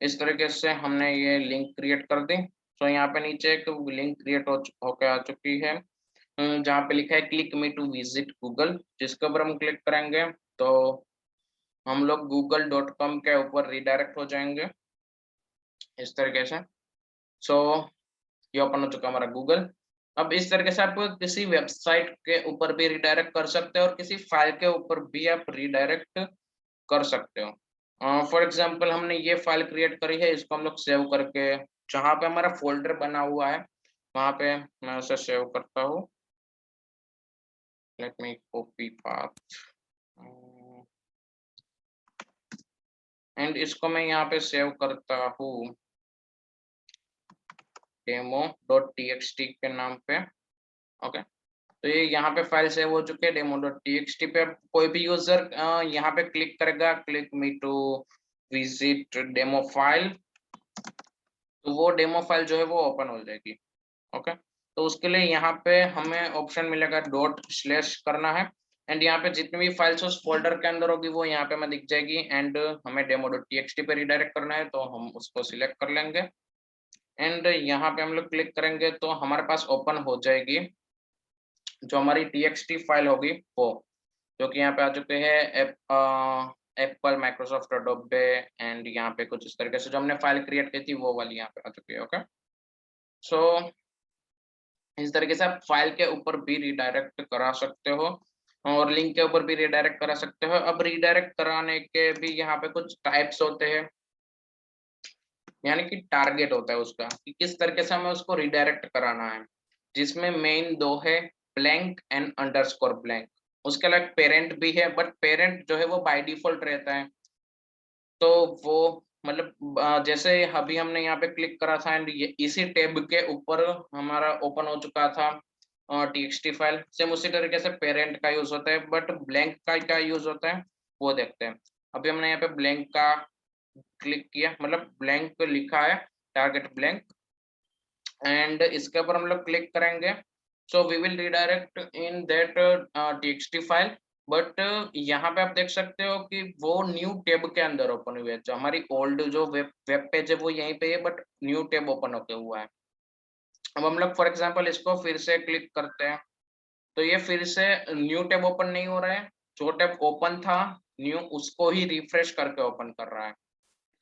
इस तरीके से हमने ये लिंक क्रिएट कर दी। तो यहाँ पे नीचे एक लिंक क्रिएट होकर आ चुकी है, जहाँ पे लिखा है click me to visit Google. जिसके ऊपर हम क्लिक करेंगे तो हम लोग google.com के ऊपर रिडायरेक्ट हो जाएंगे इस तरीके से। सो ये ओपन हो चुका हमारा गूगल। अब इस तरीके से आप किसी वेबसाइट के ऊपर भी रिडायरेक्ट कर सकते हो और किसी फाइल के ऊपर भी आप रिडायरेक्ट कर सकते हो। फॉर एग्जांपल हमने ये फाइल क्रिएट करी है, इसको हम लोग सेव करके जहाँ पे हमारा फोल्डर बना हुआ है वहां पे मैं उसे सेव करता हूँ। Let me copy path and इसको मैं यहाँ पे सेव करता हूँ demo.txt के नाम पे। ओके, तो ये यहाँ पे फाइल सेव हो चुके हैं demo.txt पे। अब कोई भी यूजर यहाँ पे क्लिक करेगा click me to visit demo file, तो वो डेमो फाइल जो है वो ओपन हो जाएगी। ओके, तो उसके लिए यहाँ पे हमें ऑप्शन मिलेगा ./ करना है। एंड यहाँ पे जितनी भी फाइल्स उस फोल्डर के अंदर होगी वो यहाँ पे हमें दिख जाएगी। एंड हमें demo.txt पे रिडायरेक्ट करना है तो हम उसको सिलेक्ट कर लेंगे। एंड यहाँ पे हम लोग क्लिक करेंगे तो हमारे पास ओपन हो जाएगी जो हमारी txt फाइल होगी वो। जो कि यहाँ पे आ चुके हैं एप्पल, माइक्रोसॉफ्ट, एडोबे एंड यहाँ पे कुछ इस तरीके से जो हमने फाइल क्रिएट की थी वो वाली यहाँ पे आ चुकी है। ओके, सो इस तरीके से आप फाइल के ऊपर भी रिडायरेक्ट करा सकते हो और लिंक के ऊपर भी रिडायरेक्ट करा सकते हो। अब रिडायरेक्ट कराने के भी यहाँ पे कुछ टाइप्स होते हैं, यानी कि टारगेट होता है उसका कि किस तरीके से हमें उसको रिडायरेक्ट कराना है, जिसमें मेन दो है, ब्लैंक एंड अंडरस्कोर ब्लैंक। उसके अलावा पेरेंट भी है, बट पेरेंट जो है वो बाय डिफॉल्ट रहता है। तो वो मतलब जैसे अभी हमने यहाँ पे क्लिक करा था एंड इसी टैब के ऊपर हमारा ओपन हो चुका था टीएक्सटी फाइल। सेम उसी तरीके से पेरेंट का यूज होता है, बट ब्लैंक का क्या यूज होता है वो देखते हैं। अभी हमने यहाँ पे ब्लैंक का क्लिक किया, मतलब ब्लैंक लिखा है, टारगेट ब्लैंक, एंड इसके ऊपर हम लोग क्लिक करेंगे। So we will redirect in that TXT file, but यहाँ पे आप देख सकते हो कि वो न्यू टैब के अंदर ओपन हुई है। जो हमारी ओल्ड जो वेब पेज है वो यहीं पे है, बट न्यू टैब ओपन होके हुआ है। अब हम लोग फॉर एग्जांपल इसको फिर से क्लिक करते हैं, तो ये फिर से न्यू टैब ओपन नहीं हो रहा है, जो टैब ओपन था न्यू उसको ही रिफ्रेश करके ओपन कर रहा है।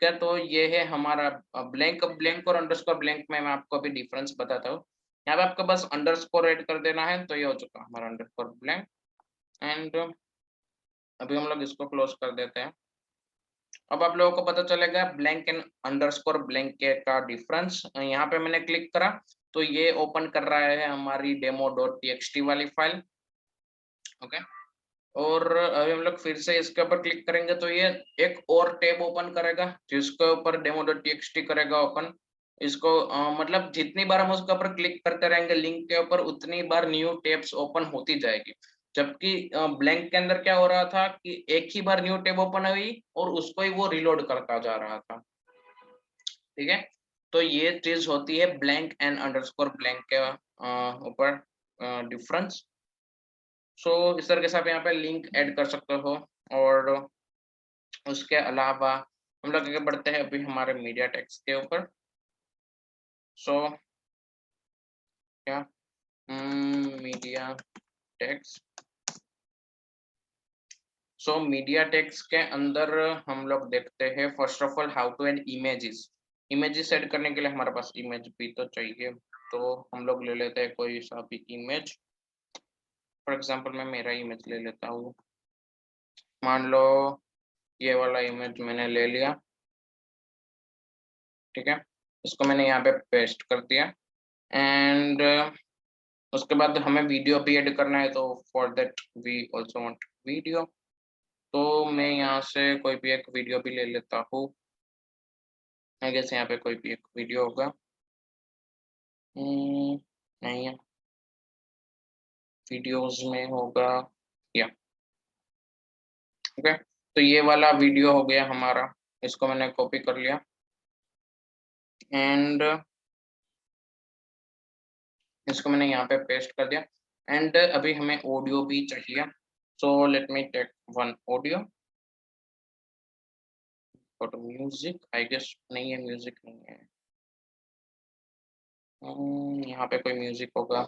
क्या, तो ये है हमारा ब्लैंक। ब्लैंक और अंडरस्कोर ब्लैंक में मैं आपको अभी डिफरेंस बताता हूँ। यहाँ पे आपको बस अंडरस्कोर ऐड कर देना है, तो ये हो चुका हमारा अंडरस्कोर ब्लैंक। एंड अभी हम लोग इसको क्लोज कर देते हैं। अब आप लोगों को पता चलेगा ब्लैंक एंड अंडरस्कोर ब्लैंक के का डिफरेंस। यहाँ पे मैंने क्लिक करा तो ये ओपन कर रहा है हमारी demo.txt वाली फाइल। ओके, और अभी हम लोग फिर से इसके ऊपर क्लिक करेंगे तो ये एक और टैब ओपन करेगा जिसके ऊपर demo.txt करेगा ओपन। इसको मतलब जितनी बार हम उसके ऊपर क्लिक करते रहेंगे लिंक के ऊपर, उतनी बार न्यू टैब्स ओपन होती जाएगी। जबकि ब्लैंक के अंदर क्या हो रहा था कि एक ही बार न्यू टैब ओपन हुई और उसको ही वो रिलोड करता जा रहा था। ठीक है, तो ये चीज होती है ब्लैंक एंड अंडरस्कोर ब्लैंक के ऊपर डिफरेंस। सो इस तरीके से आप यहाँ पे लिंक ऐड कर सकते हो। और उसके अलावा हम लोग आगे बढ़ते हैं अभी हमारे मीडिया टेक्स्ट के ऊपर। सो क्या media text, so media text के अंदर हम लोग देखते हैं first of all how to add images. Images add करने के लिए हमारे पास इमेज भी तो चाहिए, तो हम लोग ले लेते हैं कोई सा भी इमेज। फॉर एग्जांपल मैं मेरा इमेज ले लेता हूँ, मान लो ये वाला इमेज मैंने ले लिया। ठीक है, इसको मैंने यहाँ पे पेस्ट कर दिया एंड उसके बाद हमें वीडियो भी ऐड करना है, तो for that we also want video. तो मैं यहाँ से कोई भी एक वीडियो भी ले लेता हूँ। आई गेस यहाँ पे कोई भी एक वीडियो होगा। नहीं है, वीडियोस में होगा या ओके। तो ये वाला वीडियो हो गया हमारा, इसको मैंने कॉपी कर लिया एंड इसको मैंने यहाँ पे पेस्ट कर दिया। एंड अभी हमें ऑडियो भी चाहिए, so let me take one audio और म्यूजिक। आई गेस नहीं है, म्यूजिक नहीं है। यहाँ पे कोई म्यूजिक होगा।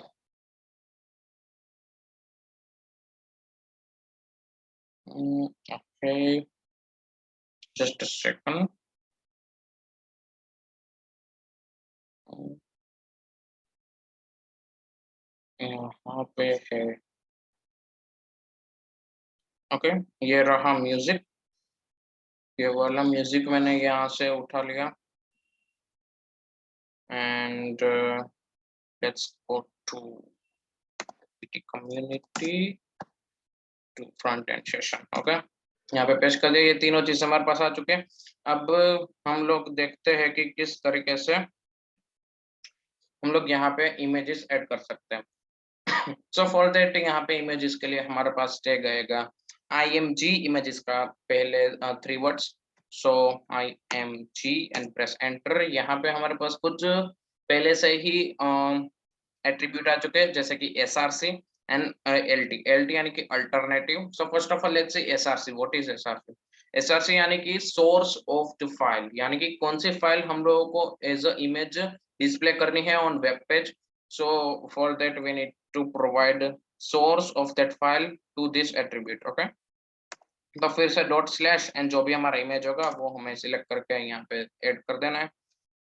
Okay, just a second. यहाँ पे है, ओके, ये रहा म्यूजिक। ये वाला म्यूजिक मैंने यहाँ से उठा लिया and let's go to community to front and session. Okay, यहाँ पे पेस्ट कर दिया। ये तीनों चीजें हमारे पास आ चुके हैं। अब हम लोग देखते हैं कि किस तरीके से हम लोग यहाँ पे इमेजेस ऐड कर सकते हैं। सो फॉर दैट यहाँ पे इमेजेस के लिए हमारे पास टैग आएगा img इमेजेस का पहले 3 words. So img and press enter. यहाँ पे हमारे पास कुछ पहले से ही एट्रीब्यूट आ चुके हैं, जैसे कि src एंड lt यानी कि alternative. So first of all let's see src। What is src? src यानी कि सोर्स ऑफ द फाइल, यानी कि कौन सी फाइल हम लोगों को एज अ इमेज डिस्प्ले करनी है on web page. So for that we need to provide source of that file to this attribute. Okay, तो फिर से डॉट स्लैश एंड जो भी हमारा इमेज होगा वो हमें सिलेक्ट करके यहाँ पे ऐड कर देना है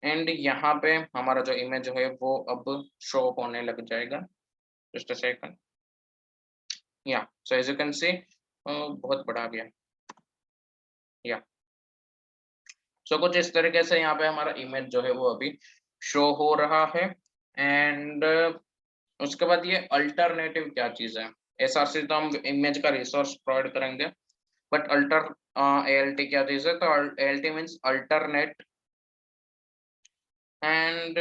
एंड यहाँ पे हमारा जो इमेज है वो अब शो होने लग जाएगा. Just a second. या so as you can see बहुत बड़ा आ गया. या सो कुछ इस तरीके से यहाँ पे हमारा इमेज जो है वो अभी शो हो रहा है. एंड उसके बाद ये अल्टरनेटिव क्या चीज है. एसआरसी तो हम इमेज का रिसोर्स प्रोवाइड करेंगे बट एएलटी क्या चीज है. तो ALT means alternate and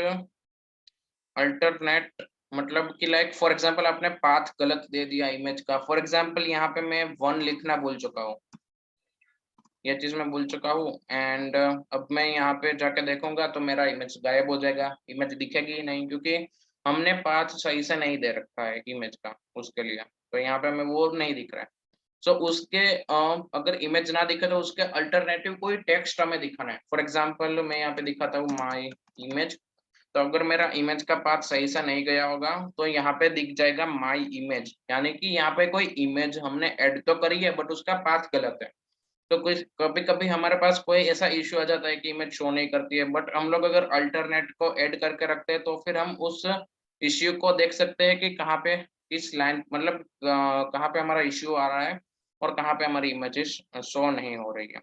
alternate मतलब कि लाइक फॉर एग्जांपल आपने पाथ गलत दे दिया इमेज का. फॉर एग्जांपल यहाँ पे मैं 1 लिखना भूल चुका हूँ. ये चीज मैं भूल चुका हूँ एंड अब मैं यहाँ पे जाके देखूंगा तो मेरा इमेज गायब हो जाएगा. इमेज दिखेगी ही नहीं क्योंकि हमने पाथ सही से नहीं दे रखा है इमेज का उसके लिए. तो यहाँ पे हमें वो नहीं दिख रहा है. सो उसके अगर इमेज ना दिखे तो उसके अल्टरनेटिव कोई टेक्स्ट हमें दिखाना है. फॉर एग्जाम्पल मैं यहाँ पे दिखाता हूँ माई इमेज. तो अगर मेरा इमेज का पाथ सही से नहीं गया होगा तो यहाँ पे दिख जाएगा माई इमेज. यानी कि यहाँ पे कोई इमेज हमने ऐड तो करी है बट उसका पाथ गलत है. तो कुछ कभी कभी हमारे पास कोई ऐसा इश्यू आ जाता है कि इमेज शो नहीं करती है बट हम लोग अगर अल्टरनेट को ऐड करके रखते हैं तो फिर हम उस इश्यू को देख सकते हैं कि कहाँ पे इस लाइन मतलब कहाँ पे हमारा इश्यू आ रहा है और कहाँ पे हमारी इमेजेस शो नहीं हो रही है.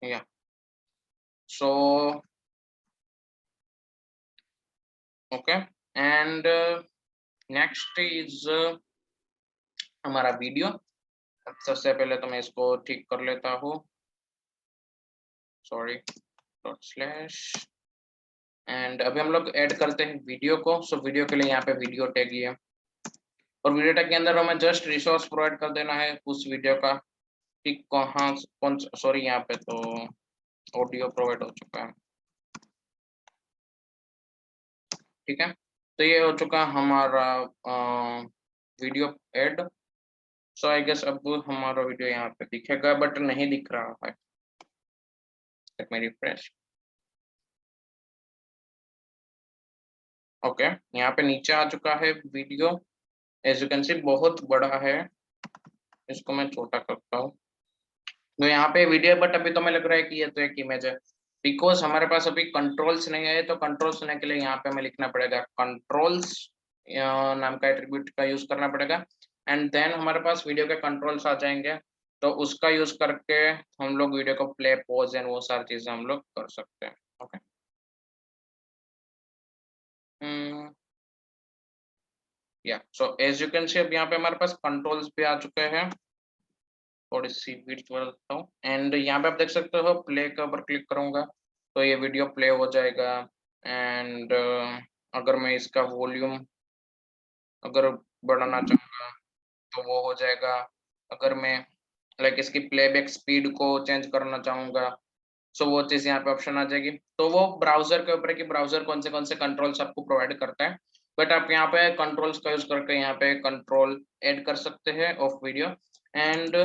या so okay and next is हमारा वीडियो. सबसे पहले तो मैं इसको ठीक कर लेता हूँ. सॉरी डॉट स्लैश एंड अभी हम लोग ऐड करते हैं वीडियो को. सो वीडियो के लिए यहाँ पे वीडियो टैग है और वीडियो टैग के अंदर हमें जस्ट रिसोर्स प्रोवाइड कर देना है उस वीडियो का. ठीक कहाँ कौन सॉरी यहाँ पे तो ऑडियो प्रोवाइड हो चुका है. ठीक है तो ये हो चुका हमारा video add. So I guess अब हमारा वीडियो यहाँ पे दिखेगा बट नहीं दिख रहा है. Let me refresh. ओके यहाँ पे नीचे आ चुका है video. As you can see बहुत बड़ा है. इसको मैं छोटा करता हूँ. तो यहाँ पे वीडियो बट अभी तो मैं लग रहा है कि ये तो एक इमेज है बिकॉज हमारे पास अभी कंट्रोल्स नहीं है. तो कंट्रोल्स होने के लिए यहाँ पे हमें लिखना पड़ेगा कंट्रोल्स नाम का एट्रीब्यूट का यूज करना पड़ेगा एंड देन हमारे पास वीडियो के कंट्रोल्स आ जाएंगे. तो उसका यूज करके हम लोग वीडियो को प्ले पॉज एंड वो सारी चीजें हम लोग कर सकते हैं. ओके या so as you can see अब यहाँ पे हमारे पास कंट्रोल्स भी आ चुके हैं. थोड़ी सी विड्थ बढ़ाता हूँ एंड यहाँ पे आप देख सकते हो प्ले के ऊपर क्लिक करूंगा तो ये वीडियो प्ले हो जाएगा. एंड अगर मैं इसका वॉल्यूम अगर बढ़ाना चाहूँगा तो वो हो जाएगा. अगर मैं लाइक इसकी प्लेबैक स्पीड को चेंज करना चाहूँगा सो वो चीज़ यहाँ पे ऑप्शन आ जाएगी. तो वो ब्राउजर के ऊपर है कि ब्राउजर कौन से कंट्रोल्स आपको प्रोवाइड करता है. बट आप यहाँ पे कंट्रोल्स का यूज करके यहाँ पे कंट्रोल ऐड कर सकते हैं ऑफ वीडियो. एंड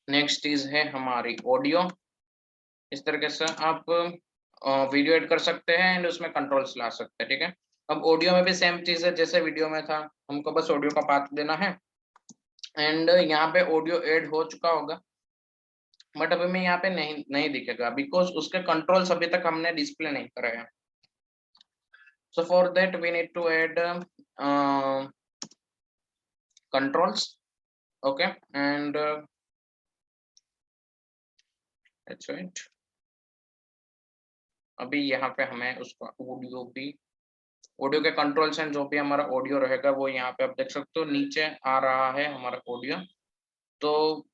नेक्स्ट चीज है हमारी ऑडियो. इस तरीके से आप वीडियो ऐड कर सकते हैं एंड उसमें कंट्रोल्स ला सकते हैं. ठीक है अब ऑडियो में भी सेम चीज है जैसे वीडियो में था. हमको बस ऑडियो का पाथ देना है एंड यहाँ पे ऑडियो ऐड हो चुका होगा बट अभी में यहाँ पे नहीं दिखेगा बिकॉज उसके कंट्रोल्स अभी तक हमने डिस्प्ले नहीं करे हैं. So for that we need to add controls. Okay and that's it. अभी यहाँ पे हमें उसका ऑडियो के कंट्रोल्स हैं. जो भी हमारा ऑडियो रहेगा वो यहाँ पे आप देख सकते हो नीचे आ रहा है हमारा ऑडियो. तो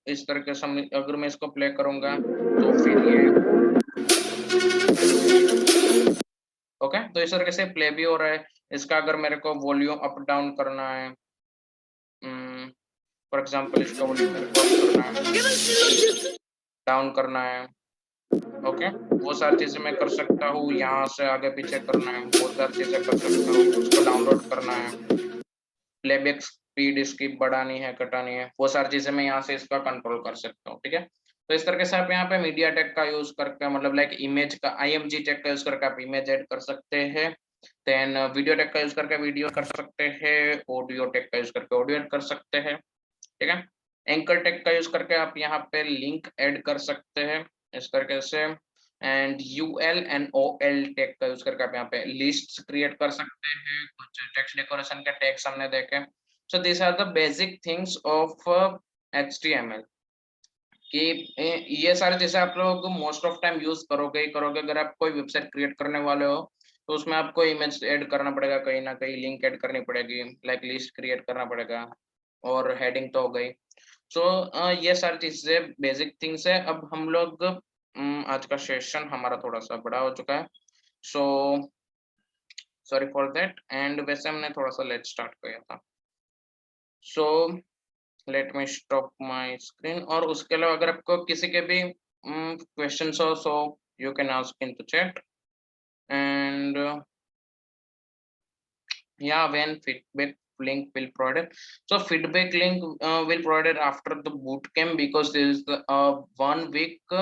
इस तरीके से अगर मैं इसको प्ले करूंगा तो फिर ये ओके तो इस तरीके से प्ले भी हो रहा है. इसका अगर मेरे को वॉल्यूम अप डाउन करना है फॉर एग्जांपल इसका वॉल्यूम करना है डाउन करना है. ओके वो सारी चीजें मैं कर सकता हूँ. यहाँ से आगे पीछे करना है वो सारी चीजें कर सकता हूँ. उसको डाउनलोड करना है प्लेबैक स्पीड इसकी बढ़ानी है घटानी है वो सारी चीजें मैं यहाँ से इसका कंट्रोल कर सकता हूँ. ठीक है तो इस तरीके से आप यहाँ पे मीडिया टेक का यूज करके मतलब लाइक इमेज का IMG टेक का यूज करके आप इमेज ऐड कर सकते हैं देन वीडियो टैग का यूज करके वीडियो कर सकते हैं, ऑडियो टैग का यूज करके ऑडियो ऐड कर सकते हैं, ठीक है। एंकर टैग का यूज करके आप यहाँ पे लिंक ऐड कर सकते हैं इस तरीके से, and UL and OL tag का यूज करके आप यहाँ पे लिस्ट क्रिएट कर सकते हैं, कुछ टेक्स्ट डेकोरेशन के टैग्स हमने देखे। So this are the basic things of HTML कि ये सारे जैसे आप लोग मोस्ट ऑफ टाइम यूज करोगे ही करोगे। अगर आप कोई वेबसाइट क्रिएट करने वाले हो तो उसमें आपको इमेज ऐड करना पड़ेगा, कहीं ना कहीं लिंक ऐड करनी पड़ेगी, लाइक लिस्ट क्रिएट करना पड़ेगा, और हेडिंग तो हो गई। सो ये सारी चीजें बेसिक थिंग्स है। अब हम लोग आज का सेशन हमारा थोड़ा सा बड़ा हो चुका है, so sorry for that. And वैसे हमने थोड़ा सा लेट स्टार्ट किया था, सो let me stop my screen. और उसके अलावा अगर आपको किसी के भी क्वेश्चंस हो, सो you can ask in the chat. And yeah, when feedback link will provided, so feedback link will provided after the boot camp, because there is the 1 week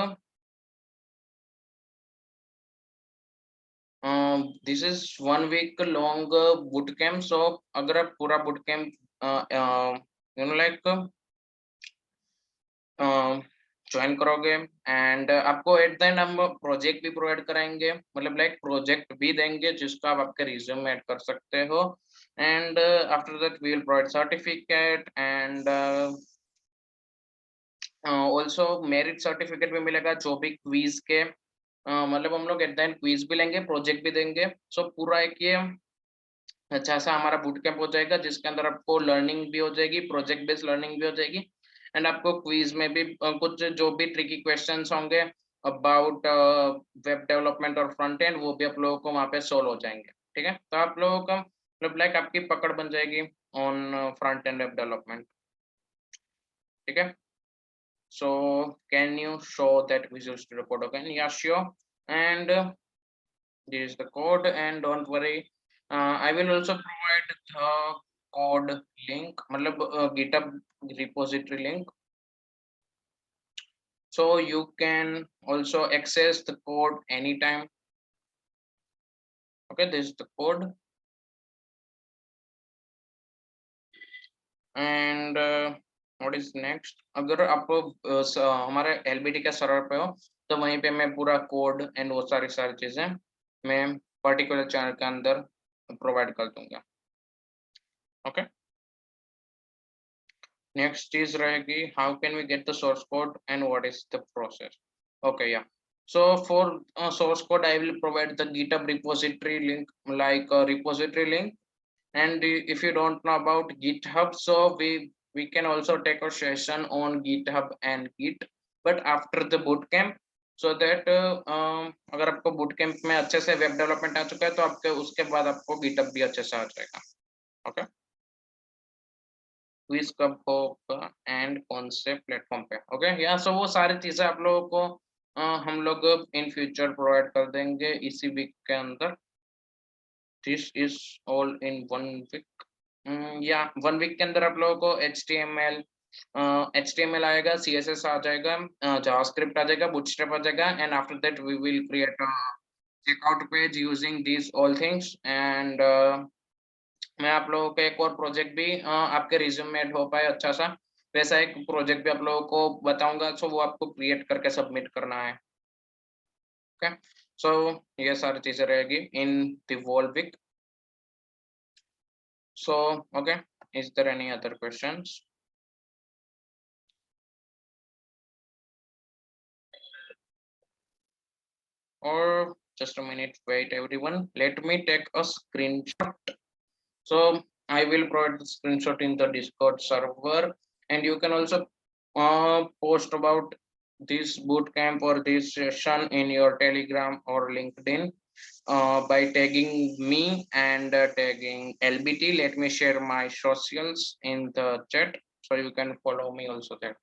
this is 1 week long boot camp. So अगर आप पूरा boot camp like join करोगे, and आपको at the and हम project भी provide कराएंगे, मतलब like project भी देंगे जिसको आप आपके रिज्यूम में ऐड कर सकते हो। And after that we will provide certificate, and also merit certificate भी मिलेगा जो भी क्विज के मतलब हम लोग एट द एंड क्विज भी लेंगे, प्रोजेक्ट भी देंगे। सो पूरा एक ये अच्छा सा हमारा बूट कैंप हो जाएगा जिसके अंदर आपको लर्निंग भी हो जाएगी, प्रोजेक्ट बेस्ड लर्निंग भी हो जाएगी, एंड आपको क्विज में भी कुछ जो भी ट्रिकी क्वेश्चंस होंगे अबाउट वेब डेवलपमेंट और फ्रंट एंड, वो भी आप लोगों को वहाँ पे सोल्व हो जाएंगे, ठीक है। तो आप लोगों का मतलब लाइक आपकी पकड़ बन जाएगी on front end web development, ठीक है। So can you show that visual studio code again? या sure. And this is the code, and don't worry, I will also provide the code link, matlab GitHub repository link, so you can also access the code anytime. Okay, this is the code, and what is next? अगर आप हमारे LBD के server पे हो तो वहीं पे मैं पूरा कोड एंड वो सारी चीजें मैं पर्टिकुलर चैनल के अंदर प्रोवाइड कर दूंगा, ओके। Next is रहेगी how can we get the source code and what is the process? Okay, yeah. So for source code, I will provide the GitHub repository link, like a repository link. And if you don't know about GitHub, so we can also take a session on GitHub and Git, but after the bootcamp, so that अगर आपको bootcamp में अच्छे से web development आ चुका है तो आपके उसके बाद आपको GitHub भी अच्छे से आ जाएगा, okay? क्विज कब होगा एंड कौन से प्लेटफॉर्म पे? ओके, या सो वो सारी चीजें आप लोगों को हम लोग इन फ्यूचर प्रोवाइड कर देंगे इसी वीक के अंदर। This is all in 1 week, या 1 वीक के अंदर आप लोगों को HTML आएगा, CSS आ जाएगा, जावास्क्रिप्ट आ जाएगा, बूटस्ट्रैप आ जाएगा, and after that we will create a checkout page using this all things. And मैं आप लोगों को एक और प्रोजेक्ट भी आपके रिज्यूम में ऐड हो पाए अच्छा सा, वैसा एक प्रोजेक्ट भी आप लोगों को बताऊंगा, सो वो आपको क्रिएट करके सबमिट करना है, ओके। सो ये सारी चीजें रहेगी in the whole week. So okay, is there any other questions? Or just a minute, wait everyone, let me take a screenshot. So I will provide the screenshot in the Discord server, and you can also post about this bootcamp or this session in your Telegram or LinkedIn by tagging me and tagging LBT. Let me share my socials in the chat so you can follow me also there.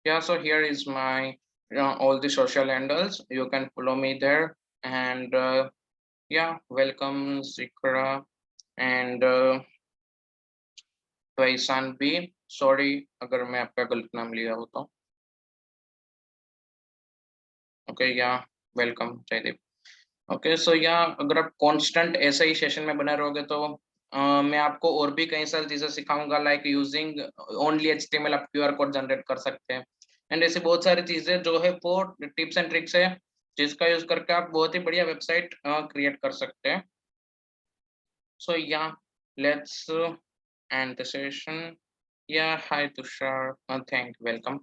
Yeah, so here is my all the social handles, you can follow me there, and Yeah, welcome Zikra and Vaisan B. Sorry अगर मैं आपका गलत नाम लिया हो तो. Okay, yeah, welcome Jaydeep. Okay so या अगर आप कांस्टेंट ऐसे ही सेशन में बने रहोगे तो मैं आपको और भी कई सारी चीजें सिखाऊंगा लाइक यूजिंग ओनली एचटीएमएल आप क्यूआर कोड जनरेट कर सकते हैं एंड ऐसी बहुत सारी चीजें जो है वो टिप्स एंड ट्रिक्स है जिसका यूज करके आप बहुत ही बढ़िया वेबसाइट क्रिएट कर सकते हैं. सो या लेट्स एंड द सेशन. या हाय तुषार, थैंक वेलकम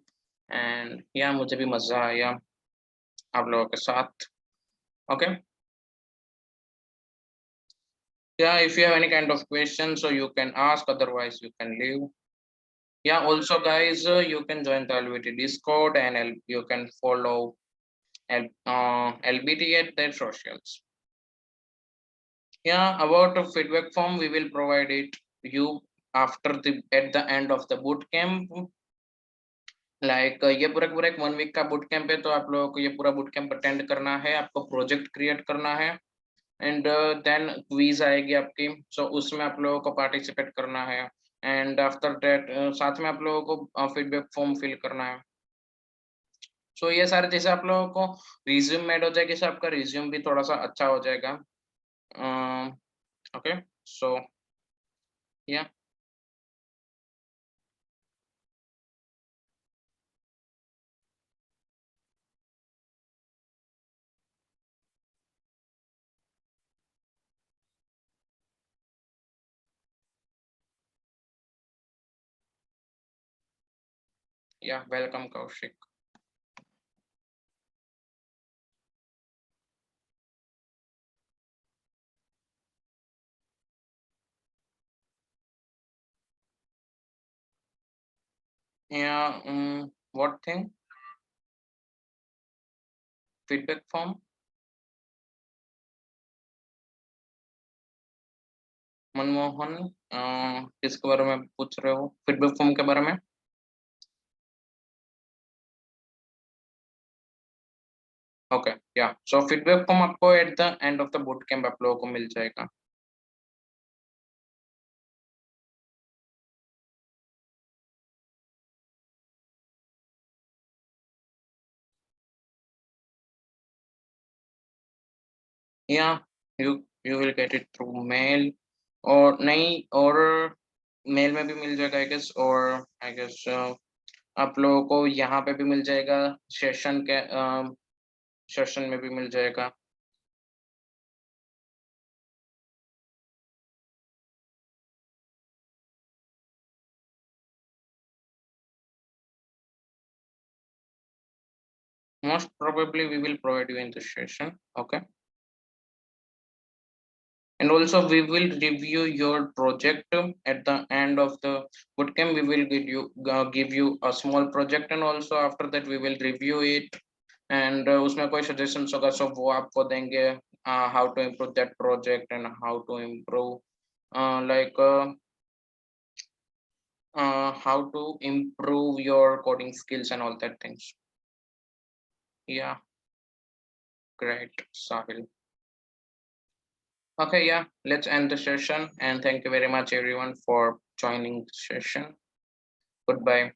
एंड या मुझे भी मजा आया आप लोगों के साथ. Okay. Yeah, if you have any kind of question, so you can ask, otherwise you can leave. Yeah, also guys, you can join the LBT Discord and you can follow LBT at their socials. Yeah, about the feedback form, we will provide it you after the at the end of the boot camp. Like ये पूरा एक 1 week का boot camp है तो आप लोगों को ये पूरा बूट कैंप अटेंड करना है, आपको प्रोजेक्ट क्रिएट करना है एंड देन क्विज आएगी आपकी. सो उसमें आप लोगों को पार्टिसिपेट करना है एंड आफ्टर दैट साथ में आप लोगों को फीडबैक फॉर्म फिल करना है. सो ये सारे चीजें आप लोगों को रिज्यूम ऐड हो जाएगी, सो आपका रिज्यूम भी थोड़ा सा अच्छा हो जाएगा. ओके सो या वेलकम कौशिक. या what thing feedback form. Manmohan किसके बारे में पूछ रहे हो फीडबैक फॉर्म के बारे में. ओके या सो फीडबैक फॉर्म आपको at the end of the boot camp आप लोगों को मिल जाएगा. या you you will get it through mail और नहीं और मेल में भी मिल जाएगा आई गेस और आई गेस आप लोगों को यहाँ पे भी मिल जाएगा सेशन के सेशन में भी मिल जाएगा. Most probably we will provide you in the session. Okay. And also we will review your project at the end of the bootcamp. We will give you a small project and also after that we will review it and उसमें कोई suggestions होगा so वो आपको देंगे how to improve that project and how to improve like how to improve your coding skills and all that things. Yeah, great, Sahil. Okay, yeah, let's end the session and thank you very much everyone for joining the session. Goodbye.